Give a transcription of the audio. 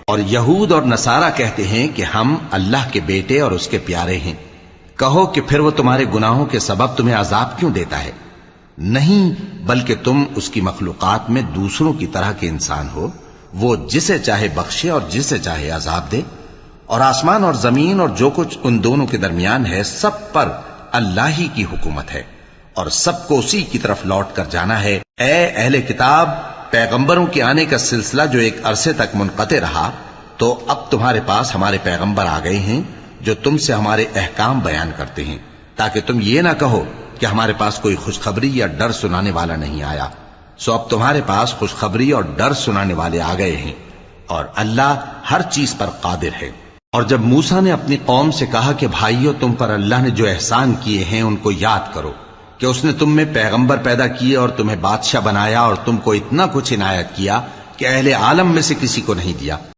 اور یہود اور نصارہ کہتے ہیں کہ ہم اللہ کے بیٹے اور اس کے پیارے ہیں۔ کہو کہ پھر وہ تمہارے گناہوں کے سبب تمہیں عذاب کیوں دیتا ہے؟ نہیں، بلکہ تم اس کی مخلوقات میں دوسروں کی طرح کے انسان ہو، وہ جسے چاہے بخشے اور جسے چاہے عذاب دے۔ اور آسمان اور زمین اور جو کچھ ان دونوں کے درمیان ہے، سب پر اللہ ہی کی حکومت ہے اور سب کو اسی کی طرف لوٹ کر جانا ہے۔ اے اہل کتاب، پیغمبروں کے آنے کا سلسلہ جو ایک عرصے تک منقطع رہا، تو اب تمہارے پاس ہمارے پیغمبر آ گئے ہیں جو تم سے ہمارے احکام بیان کرتے ہیں، تاکہ تم یہ نہ کہو کہ ہمارے پاس کوئی خوشخبری یا ڈر سنانے والا نہیں آیا۔ سو اب تمہارے پاس خوشخبری اور ڈر سنانے والے آ گئے ہیں، اور اللہ ہر چیز پر قادر ہے۔ اور جب موسیٰ نے اپنی قوم سے کہا کہ بھائیو، تم پر اللہ نے جو احسان کیے ہیں ان کو یاد کرو، کہ اس نے تم میں پیغمبر پیدا کیے اور تمہیں بادشاہ بنایا اور تم کو اتنا کچھ عنایت کیا کہ اہل عالم میں سے کسی کو نہیں دیا۔